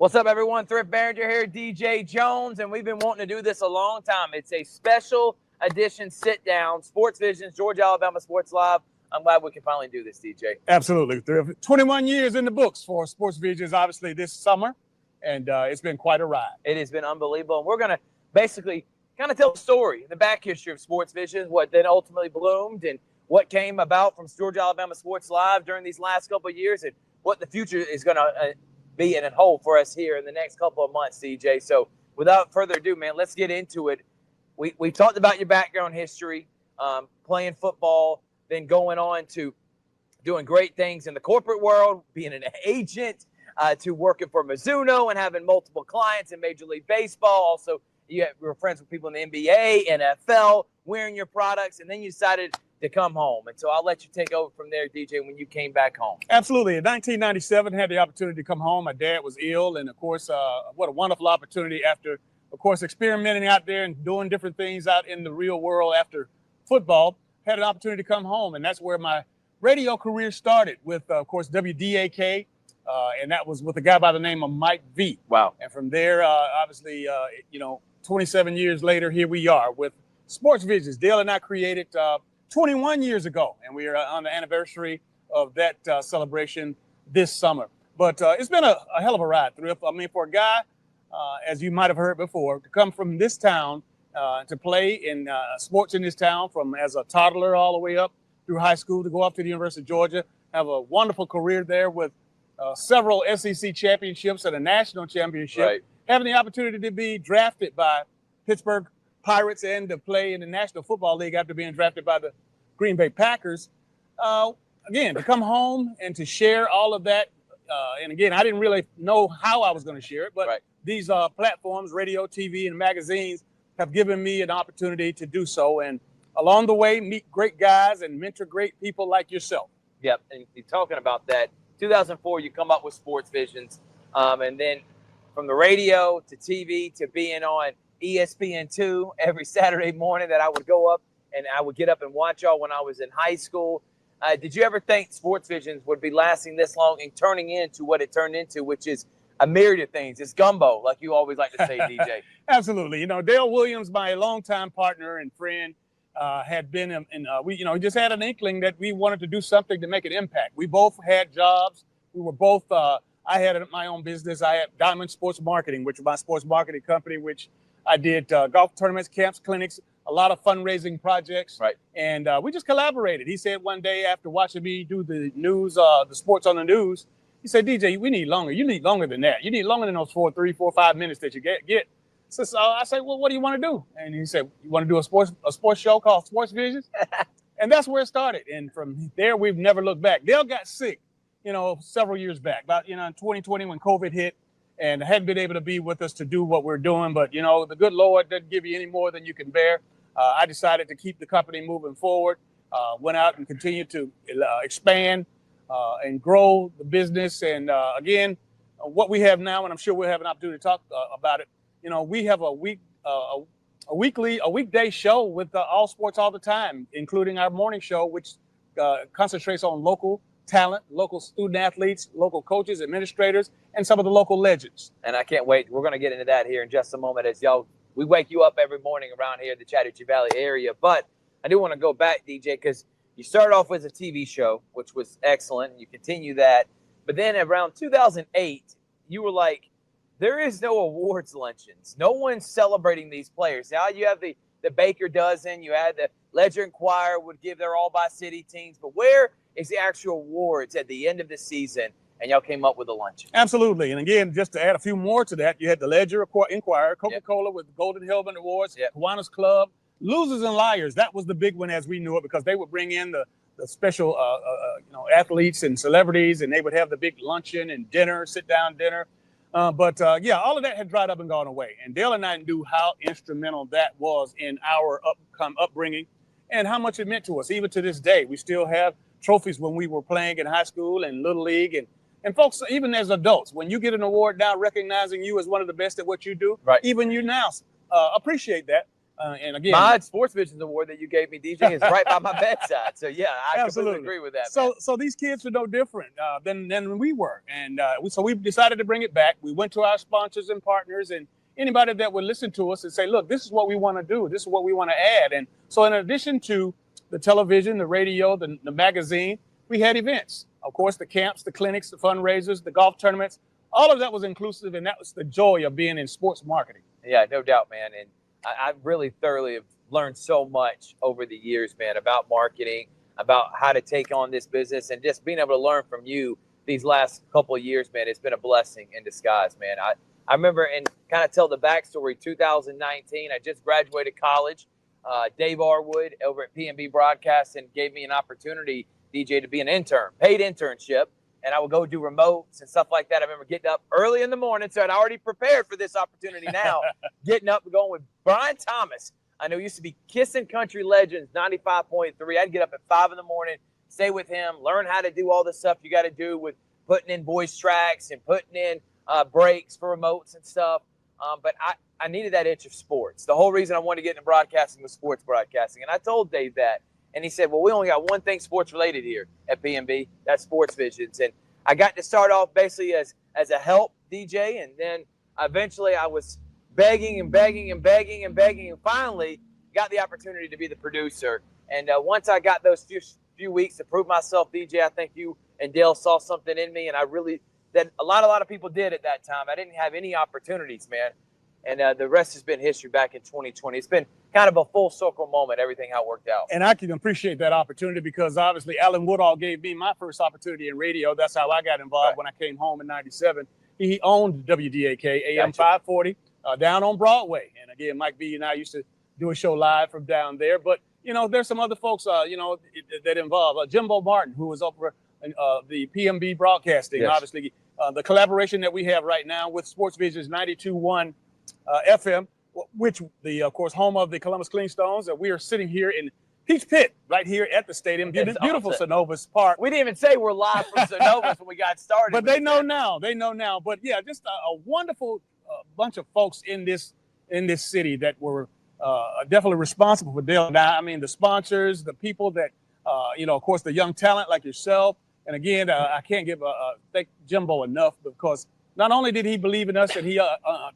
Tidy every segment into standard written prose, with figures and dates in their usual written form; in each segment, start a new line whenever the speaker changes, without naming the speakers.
What's up, everyone? Thrift Barringer here, DJ Jones, and we've been wanting to do this a long time. It's a special edition sit-down, Sportsvisions, Georgia, Alabama Sports Live. I'm glad we can finally do this, DJ.
Absolutely. 21 years in the books for Sportsvisions, obviously, this summer, and it's been quite a ride.
It has been unbelievable, and we're going to basically kind of tell the story, the back history of Sportsvisions, what then ultimately bloomed, and what came about from Georgia, Alabama Sports Live during these last couple of years, and what the future is going to be in and hold for us here in the next couple of months, DJ. So without further ado, man, let's get into it. We talked about your background history, playing football, then going on to doing great things in the corporate world, being an agent, to working for Mizuno and having multiple clients in Major League Baseball. Also, you were friends with people in the NBA, NFL, wearing your products, and then you decided to come home. And so I'll let you take over from there, DJ, when you came back home.
Absolutely. In 1997, I had the opportunity to come home. My dad was ill, and of course, what a wonderful opportunity after, of course, experimenting out there and doing different things out in the real world after football, had an opportunity to come home, and that's where my radio career started with, of course, WDAK, and that was with a guy by the name of Mike V.
Wow.
And from there, obviously, 27 years later, here we are with Sportsvisions. Dale and I created 21 years ago, and we are on the anniversary of that celebration this summer. But it's been a hell of a ride, Thrift. I mean, for a guy, as you might have heard before, to come from this town to play in sports in this town from as a toddler all the way up through high school to go up to the University of Georgia, have a wonderful career there with several SEC championships and a national championship,
right.
Having the opportunity to be drafted by Pittsburgh Pirates and to play in the National Football League after being drafted by the Green Bay Packers. Again, to come home and to share all of that. And again, I didn't really know how I was going to share it, but
right.
These platforms, radio, TV, and magazines have given me an opportunity to do so. And along the way, meet great guys and mentor great people like yourself.
Yep. And you're talking about that. 2004, you come up with Sportsvisions. And then from the radio to TV to being on ESPN2 every Saturday morning that I would go up and I would get up and watch y'all when I was in high school. Did you ever think Sportsvisions would be lasting this long and turning into what it turned into, which is a myriad of things? It's gumbo, like you always like to say, DJ.
Absolutely. Dale Williams, my longtime partner and friend, had been we just had an inkling that we wanted to do something to make an impact. We both had jobs. We were both, I had my own business. I had Diamond Sports Marketing, which was my sports marketing company, which I did golf tournaments, camps, clinics, a lot of fundraising projects.
Right.
And we just collaborated. He said one day after watching me do the news, the sports on the news, he said, DJ, we need longer. You need longer than that. You need longer than those 3, 4, 5 minutes that you get. So I said, well, what do you want to do? And he said, you want to do a sports show called Sportsvisions? And that's where it started. And from there, we've never looked back. Dale got sick, several years back, about, in 2020 when COVID hit, and hadn't been able to be with us to do what we're doing. But, the good Lord doesn't give you any more than you can bear. I decided to keep the company moving forward, went out and continued to expand and grow the business. And again, what we have now, and I'm sure we'll have an opportunity to talk about it, we have a weekday show with all sports all the time, including our morning show, which concentrates on local talent, local student athletes, local coaches, administrators, and some of the local legends.
And I can't wait. We're going to get into that here in just a moment as we wake you up every morning around here in the Chattahoochee Valley area. But I do want to go back, DJ, because you started off with a TV show, which was excellent, and you continue that. But then around 2008, you were like, there is no awards luncheons. No one's celebrating these players. Now you have the Baker Dozen. You had the Ledger Enquirer would give their all-by-city teams. But where is the actual awards at the end of the season? And y'all came up with a luncheon.
Absolutely. And again, just to add a few more to that, you had the Ledger Enquirer, Coca-Cola with the Golden Helmet Awards, Kiwanis Club, Losers and Liars. That was the big one as we knew it, because they would bring in the special athletes and celebrities, and they would have the big luncheon and dinner, sit-down dinner. But all of that had dried up and gone away. And Dale and I knew how instrumental that was in our upbringing and how much it meant to us. Even to this day, we still have trophies when we were playing in high school and Little League. And folks, even as adults, when you get an award now recognizing you as one of the best at what you do,
right.
Even you now appreciate that. And again,
my Sportsvisions award that you gave me, DJ, is right by my bedside. So yeah, I
absolutely
completely agree with that.
So these kids are no different than we were, and so we decided to bring it back. We went to our sponsors and partners, and anybody that would listen to us and say, look, this is what we want to do. This is what we want to add. And so in addition to the television, the radio, the magazine, we had events. Of course, the camps, the clinics, the fundraisers, the golf tournaments, all of that was inclusive, and that was the joy of being in sports marketing.
Yeah, no doubt, man. And I really thoroughly have learned so much over the years, man, about marketing, about how to take on this business, and just being able to learn from you these last couple of years, man. It's been a blessing in disguise, man. I remember, and kind of tell the backstory, 2019, I just graduated college. Dave Arwood over at P&B Broadcasting gave me an opportunity, DJ, to be an intern, paid internship. And I would go do remotes and stuff like that. I remember getting up early in the morning, so I'd already prepared for this opportunity now, getting up and going with Brian Thomas. I know he used to be Kissin' Country Legends, 95.3. I'd get up at 5 in the morning, stay with him, learn how to do all the stuff you got to do with putting in voice tracks and putting in breaks for remotes and stuff. But I needed that itch of sports. The whole reason I wanted to get into broadcasting was sports broadcasting. And I told Dave that. And he said, well, we only got one thing sports related here at P&B. That's Sportsvisions. And I got to start off basically as a help DJ. And then eventually I was begging and begging and begging and begging. And finally got the opportunity to be the producer. And once I got those few weeks to prove myself, DJ, I think you and Dale saw something in me. And that a lot of people did at that time. I didn't have any opportunities, man. And the rest has been history back in 2020. It's been kind of a full circle moment, everything how it worked out.
And I can appreciate that opportunity because obviously Alan Woodall gave me my first opportunity in radio. That's how I got involved when I came home in 97. He owned WDAK, AM 540, down on Broadway. And again, Mike B and I used to do a show live from down there. But, there's some other folks, that involved. Jimbo Martin, who was over the PMB Broadcasting, obviously. The collaboration that we have right now with Sportsvisions 92.1 FM, which of course, home of the Columbus Clingstones. We are sitting here in Peach Pit, right here at the stadium. Beautiful awesome. Synovus Park.
We didn't even say we're live from Synovus when we got started.
But they know now. But yeah, just a wonderful bunch of folks in this city that were definitely responsible for Dale. Now, I mean, the sponsors, the people that, of course, the young talent like yourself. And again, I can't thank Jimbo enough because not only did he believe in us and he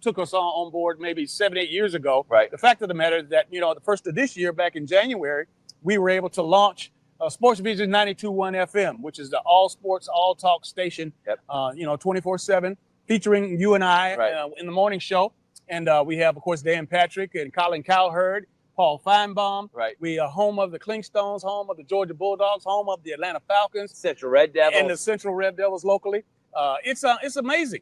took us on board maybe 7-8 years ago.
Right.
The fact of the matter is that, the first of this year, back in January, we were able to launch Sportsvisions 92.1 FM, which is the all sports, all talk station, 24/7, featuring you and I in the morning show. And we have, of course, Dan Patrick and Colin Cowherd, Paul Feinbaum.
Right.
We are home of the Clingstones, home of the Georgia Bulldogs, home of the Atlanta Falcons.
Central Red Devils.
And the Central Red Devils locally. It's amazing.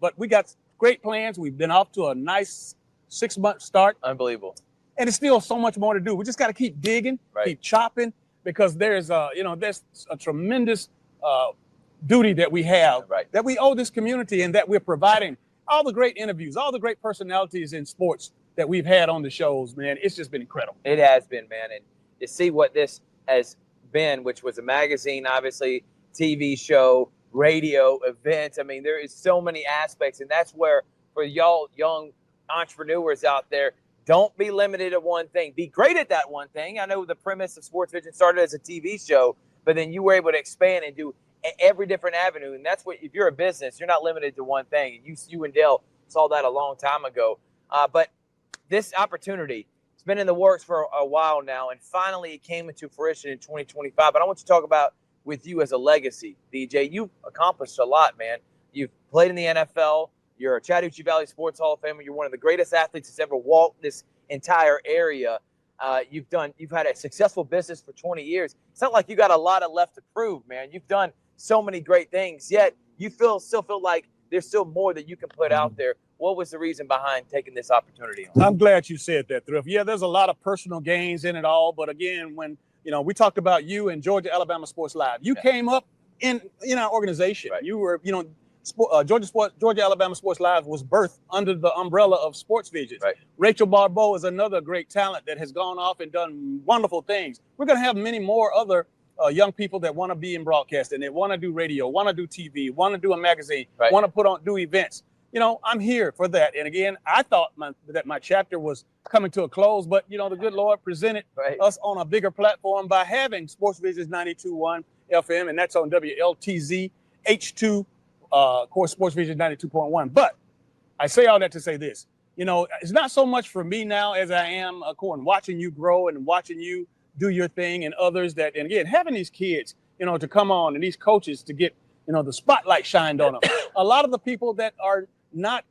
But we got great plans. We've been off to a nice 6-month start.
Unbelievable.
And it's still so much more to do. We just got to keep digging, keep chopping, because there's a tremendous duty that we have, that we owe this community, and that we're providing all the great interviews, all the great personalities in sports that we've had on the shows, man. It's just been incredible.
It has been, man. And to see what this has been, which was a magazine, obviously, TV show, radio, events. I mean, there is so many aspects. And that's where, for y'all young entrepreneurs out there, don't be limited to one thing. Be great at that one thing. I know the premise of Sportsvision started as a TV show, but then you were able to expand and do every different avenue. And that's what, if you're a business, you're not limited to one thing. And you and Dale saw that a long time ago. But this opportunity, it's been in the works for a while now, and finally it came into fruition in 2025. But I want to talk about with you as a legacy, DJ. You've accomplished a lot, man. You've played in the NFL. You're a Chattahoochee Valley Sports Hall of Famer. You're one of the greatest athletes that's ever walked this entire area. You've had a successful business for 20 years. It's not like you got a lot of left to prove, man. You've done so many great things, yet you still feel like there's still more that you can put out there. What was the reason behind taking this opportunity on?
I'm glad you said that, Thrift. Yeah, there's a lot of personal gains in it all. But again, when we talked about you and Georgia Alabama Sports Live, you came up in our organization. Right. You were, Georgia Alabama Sports Live was birthed under the umbrella of Sportsvisions. Right. Rachel Barbeau is another great talent that has gone off and done wonderful things. We're going to have many more other young people that want to be in broadcasting, they want to do radio, want to do TV, want to do a magazine, want to do events. I'm here for that. And again, I thought that my chapter was coming to a close, but the good Lord presented us on a bigger platform by having Sportsvisions 92.1 FM, and that's on WLTZ H2, of course, Sportsvisions 92.1. But I say all that to say this. It's not so much for me now as I am, watching you grow and watching you do your thing, and others and again, having these kids, to come on, and these coaches to get, the spotlight shined on them. A lot of the people that are not,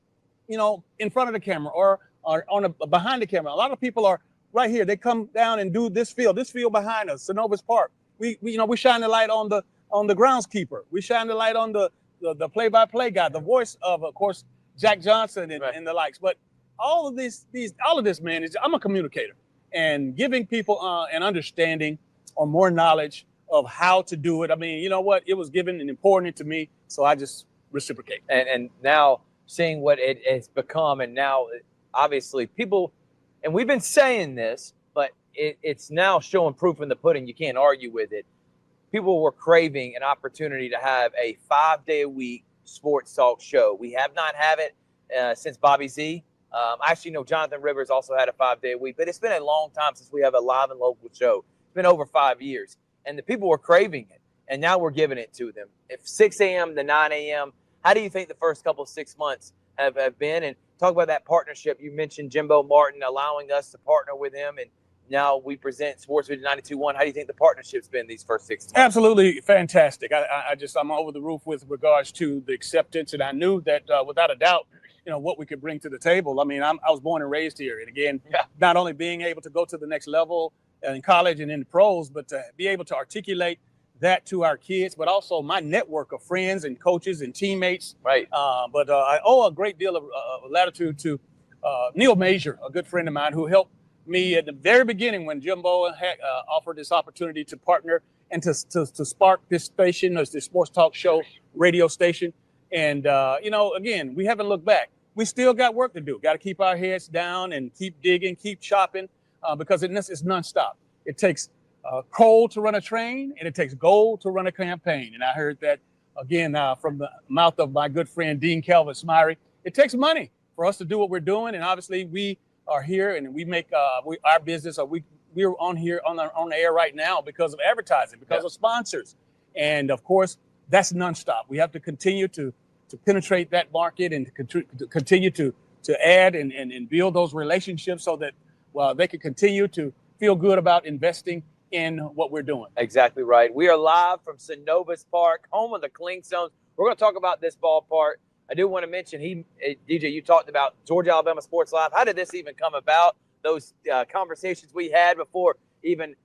in front of the camera or are behind the camera. A lot of people are right here. They come down and do this field behind us, Synovus Park. We shine the light on the groundskeeper. We shine the light on the play-by-play guy, the voice of course, Jack Johnson and the likes. But all of this, man, I'm a communicator, and giving people an understanding or more knowledge of how to do it. I mean, you know what? It was given and important to me, so I just reciprocate.
And now seeing what it has become, and now obviously people, and we've been saying this, but it's now showing proof in the pudding. You can't argue with it. People were craving an opportunity to have a 5-day-a-week sports talk show. We have not had it since Bobby Z. I actually know Jonathan Rivers also had a 5-day-a-week, but it's been a long time since we have a live and local show. It's been over 5 years, and the people were craving it, and now we're giving it to them. If 6 a.m. to 9 a.m., how do you think the first couple 6 months have been? And talk about that partnership. You mentioned Jimbo Martin allowing us to partner with him, and now we present Sportsvision 92.1. How do you think the partnership's been these first 6 months?
Absolutely fantastic. I'm over the roof with regards to the acceptance, and I knew that without a doubt, what we could bring to the table. I mean, I was born and raised here, and again, not only being able to go to the next level in college and in the pros, but to be able to articulate that to our kids, but also my network of friends and coaches and teammates.
Right.
But I owe a great deal of latitude to Neil Major, a good friend of mine, who helped me at the very beginning when Jimbo had offered this opportunity to partner and to spark this station, this sports talk show radio station. And, again, we haven't looked back. We still got work to do. Got to keep our heads down and keep digging, keep chopping, because it's nonstop. It takes coal to run a train, and it takes gold to run a campaign. And I heard that, again, from the mouth of my good friend, Dean Calvin Smyrie. It takes money for us to do what we're doing. And obviously we are here, and we make our business, we're on here on the air right now because of advertising, because of sponsors. And of course, that's nonstop. We have to continue to penetrate that market and to continue to add and build those relationships so that they can continue to feel good about investing in what we're doing.
Exactly right. We are live from Synovus Park, home of the Clingstones. We're going to talk about this ballpark. I do want to mention, DJ, you talked about Georgia Alabama Sports Live. How did this even come about? Those conversations we had before even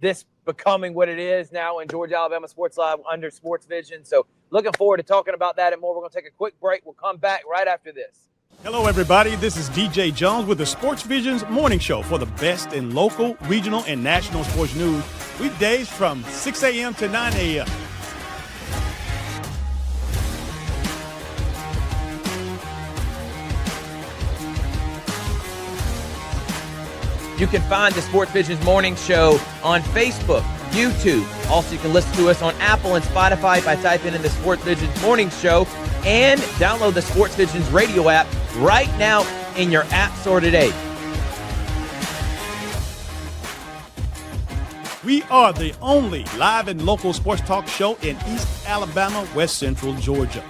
this becoming what it is now in Georgia Alabama Sports Live under Sportsvision. So looking forward to talking about that and more. We're going to take a quick break. We'll come back right after this.
Hello, everybody. This is DJ Jones with the Sportsvisions Morning Show for the best in local, regional, and national sports news. Weekdays from 6 a.m. to 9 a.m.
You can find the Sportsvisions Morning Show on Facebook, YouTube. Also, you can listen to us on Apple and Spotify by typing in the Sportsvisions Morning Show, and download the Sportsvisions radio app right now in your app store today.
We are the only live and local sports talk show in East Alabama, West Central Georgia.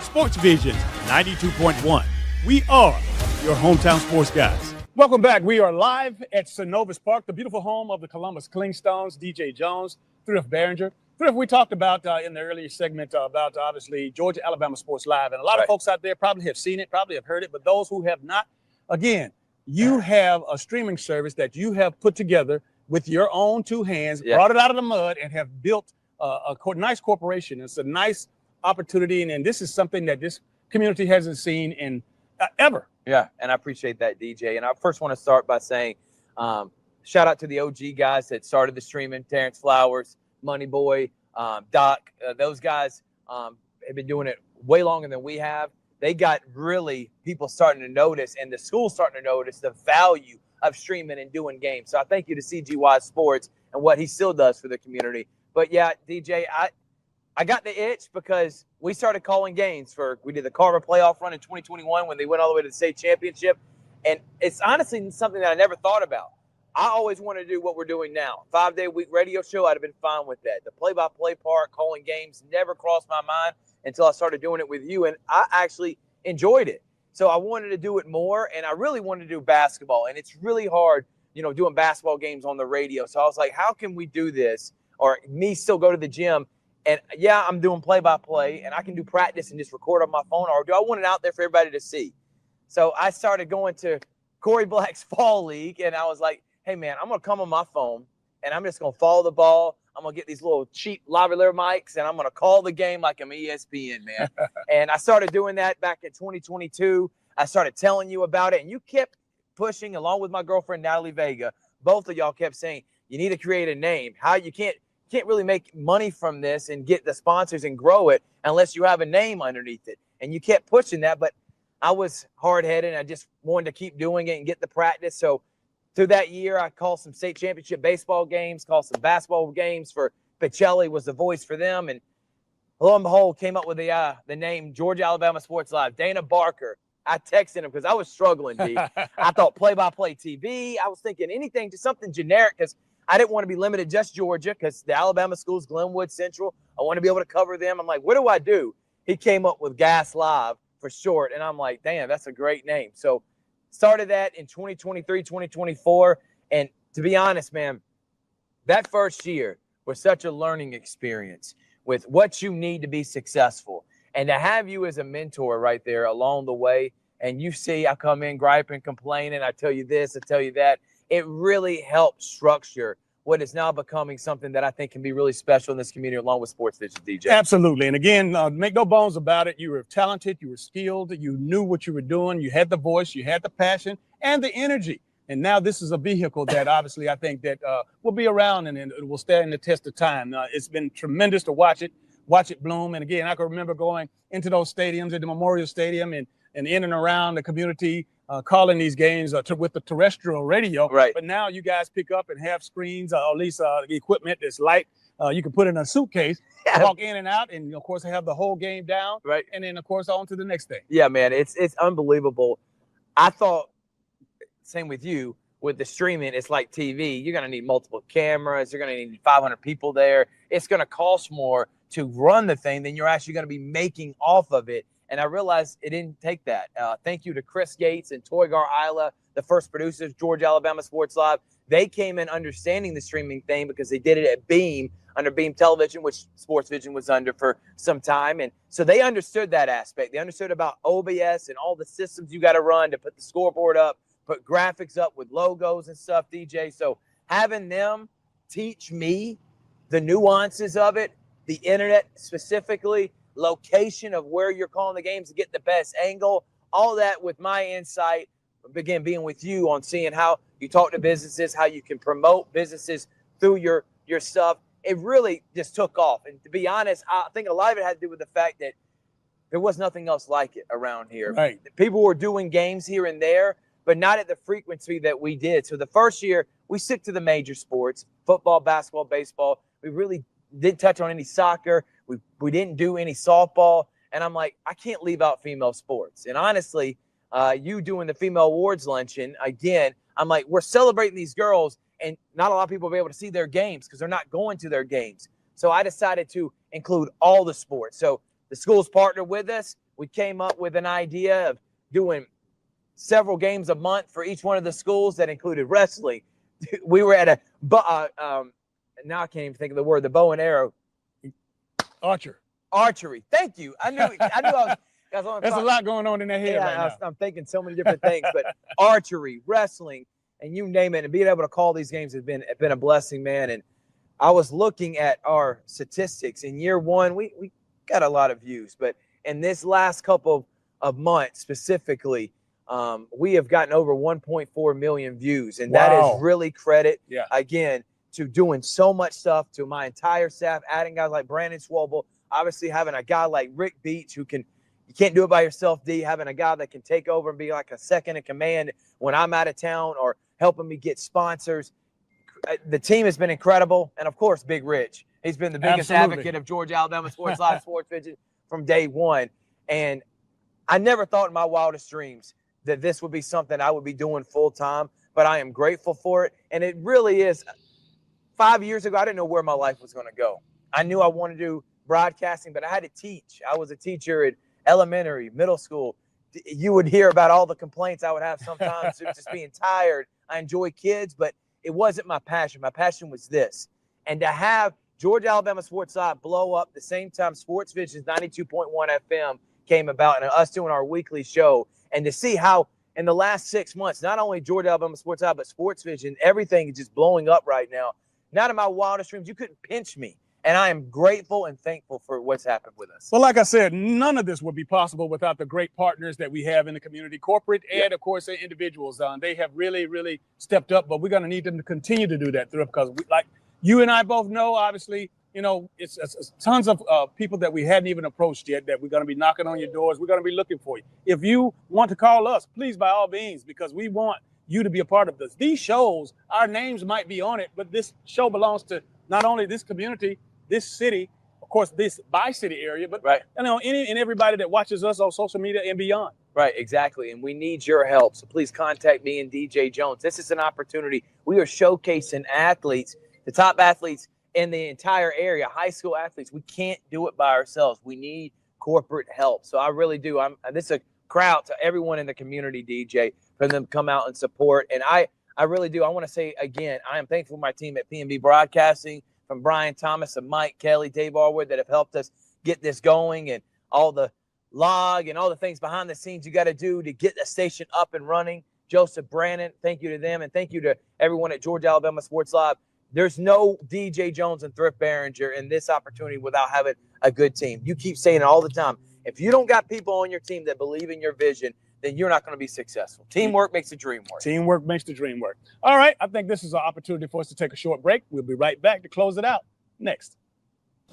Sportsvisions 92.1. We are your hometown sports guys. Welcome back. We are live at Synovus Park, the beautiful home of the Columbus Clingstones, DJ Jones, Thrift Barringer. Thrift, we talked about in the earlier segment about obviously Georgia Alabama Sports Live. And a lot of folks out there probably have seen it, probably have heard it. But those who have not, again, you have a streaming service that you have put together with your own two hands, brought it out of the mud, and have built a nice corporation. It's a nice opportunity, and this is something that this community hasn't seen in ever.
Yeah, and I appreciate that, DJ. And I first want to start by saying shout out to the OG guys that started the streaming, Terrence Flowers, Money Boy, Doc. Those guys have been doing it way longer than we have. they got really people starting to notice, and the school starting to notice the value of streaming and doing games. So I thank you to CGY Sports and what he still does for the community. But yeah, DJ, I got the itch because we started calling games we did the Carver playoff run in 2021 when they went all the way to the state championship. And it's honestly something that I never thought about. I always wanted to do what we're doing now. 5-day-a-week radio show, I'd have been fine with that. The play-by-play part, calling games, never crossed my mind until I started doing it with you, and I actually enjoyed it. So I wanted to do it more, and I really wanted to do basketball. And it's really hard, doing basketball games on the radio. So I was like, how can we do this? Or me still go to the gym. And yeah, I'm doing play-by-play, and I can do practice and just record on my phone. Or do I want it out there for everybody to see? So I started going to Corey Black's Fall League, and I was like, hey, man, I'm going to come on my phone, and I'm just going to follow the ball. I'm going to get these little cheap lavalier mics, and I'm going to call the game like I'm ESPN, man. And I started doing that back in 2022. I started telling you about it, and you kept pushing, along with my girlfriend, Natalie Vega. Both of y'all kept saying, you need to create a name. How you can't really make money from this and get the sponsors and grow it unless you have a name underneath it. And you kept pushing that, but I was hard-headed, and I just wanted to keep doing it and get the practice. So through that year, I called some state championship baseball games, called some basketball games for Picelli, was the voice for them. And lo and behold, came up with the name Georgia Alabama Sports Live. Dana Barker, I texted him because I was struggling, D. I thought play-by-play TV. I was thinking anything, just something generic, because I didn't want to be limited just Georgia, because the Alabama schools, Glenwood Central, I want to be able to cover them. I'm like, what do I do? He came up with Gas Live for short, and I'm like, damn, that's a great name. So started that in 2023, 2024, and to be honest, man, that first year was such a learning experience with what you need to be successful. And to have you as a mentor right there along the way, and you see I come in griping, complaining, I tell you this, I tell you that, it really helped structure what is now becoming something that I think can be really special in this community along with Sportsvisions, DJ.
Absolutely. And again, make no bones about it. You were talented, you were skilled, you knew what you were doing, you had the voice, you had the passion and the energy. And now this is a vehicle that obviously I think that will be around and it will stand the test of time. It's been tremendous to watch it bloom. And again, I can remember going into those stadiums, at the Memorial Stadium and in and around the community, calling these games with the terrestrial radio.
Right.
But now you guys pick up and have screens, or at least the equipment that's light. You can put in a suitcase, walk in and out, and of course have the whole game down.
Right.
And then of course on to the next day.
Yeah, man, it's unbelievable. I thought, same with you, with the streaming, it's like TV. You're going to need multiple cameras. You're going to need 500 people there. It's going to cost more to run the thing than you're actually going to be making off of it. And I realized it didn't take that. Thank you to Chris Gates and Toygar Isla, the first producers, Georgia Alabama Sports Live. They came in understanding the streaming thing because they did it at Beam, under Beam Television, which Sportsvision was under for some time. And so they understood that aspect. They understood about OBS and all the systems you got to run to put the scoreboard up, put graphics up with logos and stuff, DJ. So having them teach me the nuances of it, the internet specifically, location of where you're calling the games to get the best angle, all that with my insight, again, being with you on seeing how you talk to businesses, how you can promote businesses through your stuff. It really just took off. And to be honest, I think a lot of it had to do with the fact that there was nothing else like it around here.
Right.
People were doing games here and there, but not at the frequency that we did. So the first year, we stick to the major sports, football, basketball, baseball. We really didn't touch on any soccer. We didn't do any softball. And I'm like, I can't leave out female sports. And honestly, you doing the female awards luncheon, again, I'm like, we're celebrating these girls, and not a lot of people will be able to see their games because they're not going to their games. So I decided to include all the sports. So the schools partnered with us. We came up with an idea of doing several games a month for each one of the schools that included wrestling. We were at now I can't even think of the word, the bow and arrow. Archery. Thank you. I knew I was
There's a lot going on in that head right now.
I'm thinking so many different things, but archery, wrestling, and you name it, and being able to call these games has been a blessing, man. And I was looking at our statistics. In year one, we got a lot of views, but in this last couple of months specifically, we have gotten over 1.4 million views, and that is really credit, again, to doing so much stuff, to my entire staff, adding guys like Brandon Swobel, obviously having a guy like Rick Beach who can
You can't do it by yourself, D. Having a guy that can take over and be like a second in command when I'm out of town or helping me get sponsors. The team has been incredible. And, of course, Big Rich. He's been the biggest advocate of Georgia, Alabama Sports Live, Sportsvisions from day one. And I never thought in my wildest dreams that this would be something I would be doing full time, but I am grateful for it. And it really is. 5 years ago, I didn't know where my life was going to go. I knew I wanted to do broadcasting, but I had to teach. I was a teacher at elementary, middle school. You would hear about all the complaints I would have sometimes, just being tired. I enjoy kids, but it wasn't my passion. My passion was this. And to have Georgia, Alabama Sports Live blow up the same time Sportsvisions 92.1 FM came about, and us doing our weekly show, and to see how in the last 6 months, not only Georgia, Alabama Sports Live, but Sportsvision, everything is just blowing up right now. Not in my wildest dreams. You couldn't pinch me. And I am grateful and thankful for what's happened with us.
Well, like I said, none of this would be possible without the great partners that we have in the community, corporate and, of course, the individuals. They have really, really stepped up, but we're going to need them to continue to do that, because like you and I both know, obviously, it's tons of people that we hadn't even approached yet that we're going to be knocking on your doors. We're going to be looking for you. If you want to call us, please, by all means, because we want you to be a part of this. These shows, our names might be on it, but this show belongs to not only this community, this city, of course, this bi-city area, but any and everybody that watches us on social media and beyond.
Right, exactly. And we need your help. So please contact me and DJ Jones. This is an opportunity. We are showcasing athletes, the top athletes in the entire area, high school athletes. We can't do it by ourselves. We need corporate help. So I really do. This is a crowd to everyone in the community, DJ, for them to come out and support. And I really do. I want to say again, I am thankful for my team at PNB Broadcasting, from Brian Thomas and Mike Kelly, Dave Arwood, that have helped us get this going, and all the log and all the things behind the scenes you got to do to get the station up and running. Joseph Brannon, thank you to them, and thank you to everyone at Georgia, Alabama Sports Live. There's no DJ Jones and Thrift Barringer in this opportunity without having a good team. You keep saying it all the time. If you don't got people on your team that believe in your vision, then you're not going to be successful. Teamwork makes the dream work.
Teamwork makes the dream work. All right, I think this is an opportunity for us to take a short break. We'll be right back to close it out next.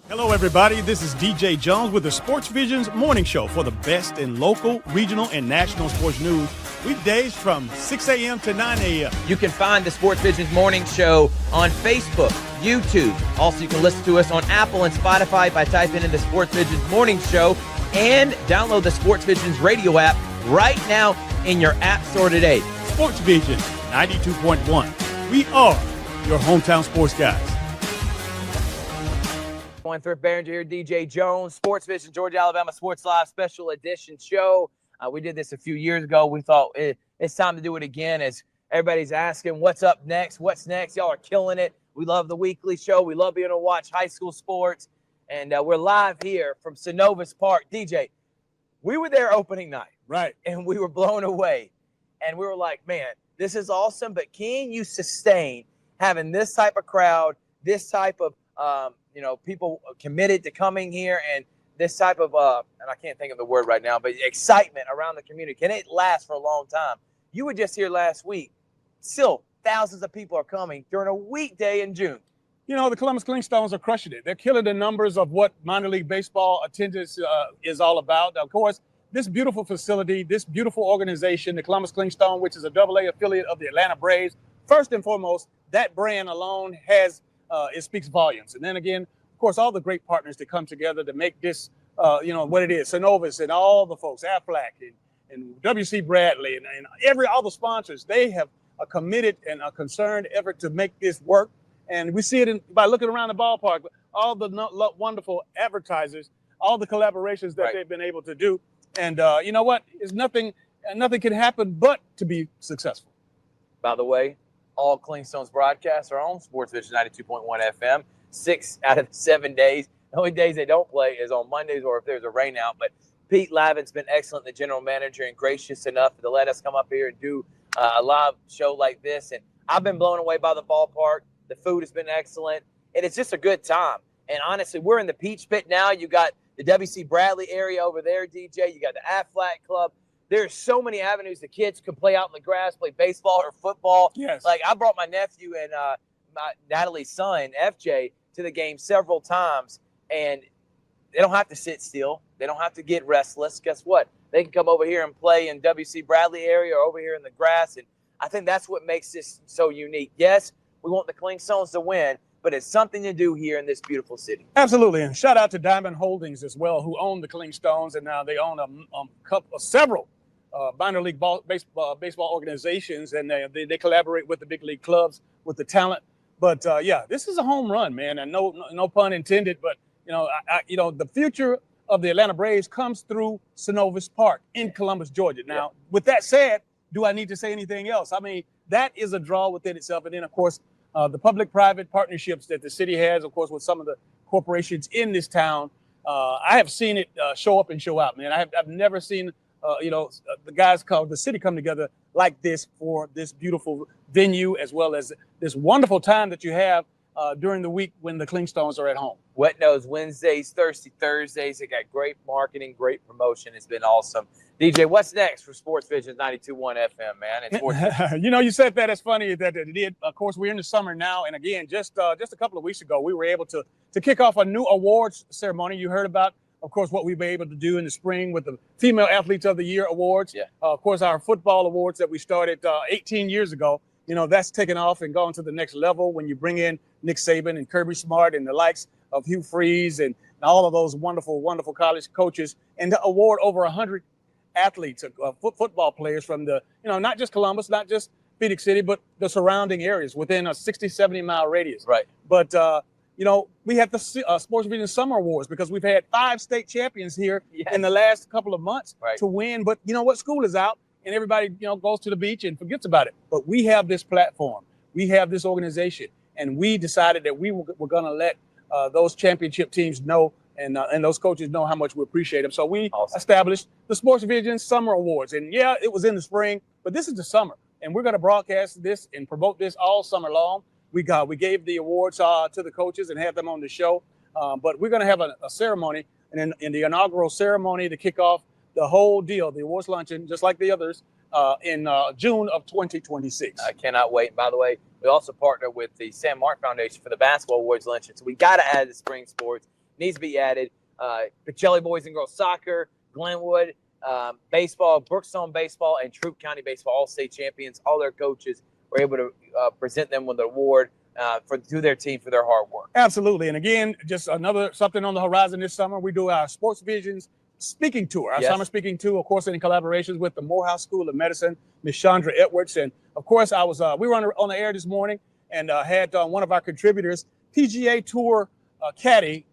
Hello, everybody. This is DJ Jones with the Sportsvisions Morning Show for the best in local, regional, and national sports news. Weekdays from 6 a.m. to 9 a.m.
You can find the Sportsvisions Morning Show on Facebook, YouTube. Also, you can listen to us on Apple and Spotify by typing in the Sportsvisions Morning Show, and download the Sportsvisions radio app right now in your app store today.
Sportsvision 92.1. We are your hometown sports guys.
Thrift Barringer here, DJ Jones, Sportsvision, Georgia, Alabama Sports Live special edition show. We did this a few years ago. We thought it's time to do it again, as everybody's asking what's up next, what's next. Y'all are killing it. We love the weekly show. We love being able to watch high school sports. And we're live here from Synovus Park. DJ, we were there opening night.
Right.
And we were blown away. And we were like, man, this is awesome, but can you sustain having this type of crowd, this type of people committed to coming here, and this type of and I can't think of the word right now, but excitement around the community? Can it last for a long time? You were just here last week. Still, thousands of people are coming during a weekday in June.
The Columbus Clingstones are crushing it. They're killing the numbers of what minor league baseball attendance is all about. Of course, this beautiful facility, this beautiful organization, the Columbus Clingstone, which is a AA affiliate of the Atlanta Braves, first and foremost, that brand alone it speaks volumes. And then again, of course, all the great partners that come together to make this, what it is, Synovus and all the folks, Aflac and W.C. Bradley and all the sponsors, they have a committed and a concerned effort to make this work. And we see it by looking around the ballpark, all the wonderful advertisers, all the collaborations that they've been able to do. And you know what? Nothing can happen but to be successful.
By the way, all Clingstones broadcasts are on Sportsvision 92.1 FM. 6 out of the 7 days. The only days they don't play is on Mondays or if there's a rain out. But Pete Lavin's been excellent, the general manager, and gracious enough to let us come up here and do a live show like this. And I've been blown away by the ballpark. The food has been excellent. And it's just a good time. And honestly, we're in the Peach Pit now. You got the W.C. Bradley area over there, DJ. You got the Aflac Club. There's so many avenues the kids can play out in the grass, play baseball or football.
Yes.
Like, I brought my nephew and Natalie's son, FJ, to the game several times. And
they don't have to sit still. They don't have to get restless. Guess what? They can come over here and play in W.C. Bradley area or over here in the grass. And I think that's what makes this so unique. Yes, we want the Clingstones to win, but it's something to do here in this beautiful city.
Absolutely. And shout out to Diamond Holdings as well, who own the Clingstones. And now they own several minor league baseball organizations. And they collaborate with the big league clubs with the talent. But, yeah, this is a home run, man. And no pun intended. But, the future of the Atlanta Braves comes through Synovus Park in Columbus, Georgia. Now, with that said, do I need to say anything else? I mean, that is a draw within itself. And then, of course, the public-private partnerships that the city has, of course, with some of the corporations in this town. I have seen it show up and show out, man. I've never seen, the guys called the city come together like this for this beautiful venue, as well as this wonderful time that you have during the week when the Clingstones are at home.
Wet Nose Wednesdays, Thirsty Thursdays. They got great marketing, great promotion. It's been awesome. DJ, what's next for Sportsvisions 92.1 FM, man?
You said that. It's funny that it did. Of course, we're in the summer now. And again, just a couple of weeks ago, we were able to kick off a new awards ceremony. You heard about, of course, what we've been able to do in the spring with the Female Athletes of the Year awards.
Yeah.
Of course, our football awards that we started 18 years ago. That's taken off and gone to the next level when you bring in Nick Saban and Kirby Smart and the likes of Hugh Freeze and all of those wonderful, wonderful college coaches, and to award over 100 athletes, football players from the, not just Columbus, not just Phoenix City, but the surrounding areas within a 60, 70-mile radius.
Right.
But, we have the Sportsvisions Summer Awards because we've had 5 state champions here in the last couple of months to win. But you know what? School is out and everybody, goes to the beach and forgets about it. But we have this platform. We have this organization. And we decided that we were going to let those championship teams know and those coaches know how much we appreciate them. So we established the Sportsvisions Summer Awards. And, yeah, it was in the spring, but this is the summer. And we're going to broadcast this and promote this all summer long. We gave the awards to the coaches and have them on the show. But we're going to have a ceremony, and in the inaugural ceremony to kick off the whole deal, the awards luncheon, just like the others, in June of 2026.
I cannot wait. By the way, we also partner with the Sam Mark Foundation for the Basketball Awards Luncheon. So we got to add the spring sports. Needs to be added. Pacelli Boys and Girls Soccer, Glenwood Baseball, Brookstone Baseball, and Troup County Baseball, all state champions. All their coaches were able to present them with an award to their team for their hard work.
Absolutely. And again, just something on the horizon this summer. We do our Sportsvisions speaking tour, our summer speaking tour, of course, in collaborations with the Morehouse School of Medicine, Ms. Chandra Edwards. And of course, we were on the air this morning and had one of our contributors, PGA Tour caddy,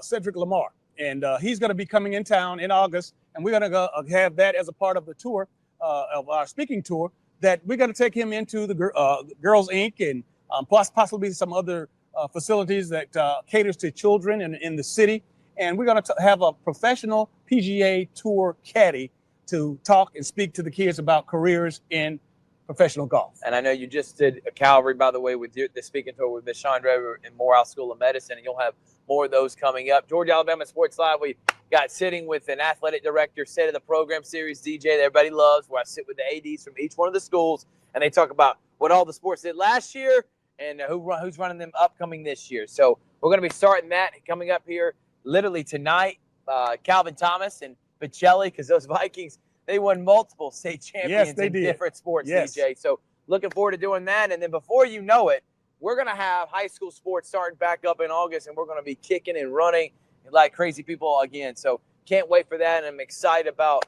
Cedric Lamar. And he's going to be coming in town in August. And we're going to have that as a part of the tour, of our speaking tour, that we're going to take him into the Girls Inc. and possibly some other facilities that caters to children in the city. And we're going to have a professional PGA Tour caddy to talk and speak to the kids about careers in professional golf.
And I know you just did a Calvary, by the way, with the speaking tour with Ms. Chandra in Morehouse School of Medicine, and you'll have more of those coming up. Georgia Alabama Sports Live, we got sitting with an athletic director, set of the program series, DJ, that everybody loves, where I sit with the ADs from each one of the schools, and they talk about what all the sports did last year and who's running them upcoming this year. So we're going to be starting that coming up here literally tonight. Calvin Thomas and Pacelli, because those Vikings, they won multiple state champions in different sports, DJ. So looking forward to doing that. And then before you know it, we're going to have high school sports starting back up in August, and we're going to be kicking and running like crazy people again. So can't wait for that, and I'm excited about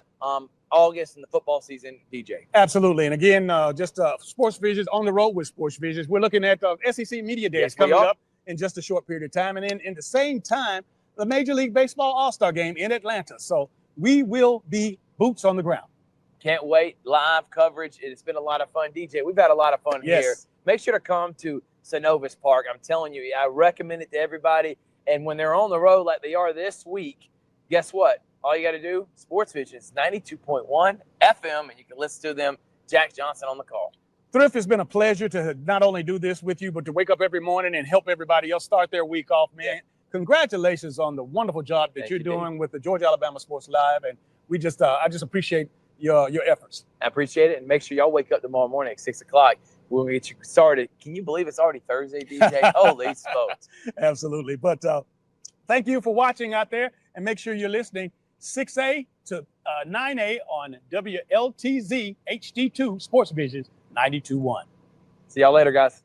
August and the football season, DJ.
Absolutely. And again, just Sportsvisions on the road with Sportsvisions. We're looking at SEC Media Days coming up in just a short period of time. And then in the same time, the Major League Baseball All-Star Game in Atlanta. So we will be boots on the ground.
Can't wait. Live coverage. It's been a lot of fun. DJ, we've had a lot of fun here. Make sure to come to Synovus Park. I'm telling you, I recommend it to everybody. And when they're on the road like they are this week, guess what? All you got to do, Sportsvisions 92.1 FM, and you can listen to them. Jack Johnson on the call.
Thrift, has been a pleasure to not only do this with you, but to wake up every morning and help everybody else start their week off, man. Yeah. Congratulations on the wonderful job that you're doing with the Georgia Alabama Sports Live. And we just, I just appreciate your efforts.
I appreciate it. And make sure y'all wake up tomorrow morning at 6 o'clock. When we get you started. Can you believe it's already Thursday, DJ? Holy smokes.
Absolutely. But Thank you for watching out there, and make sure you're listening 6A to 9A on WLTZ HD2 Sportsvisions 92.1.
See y'all later, guys.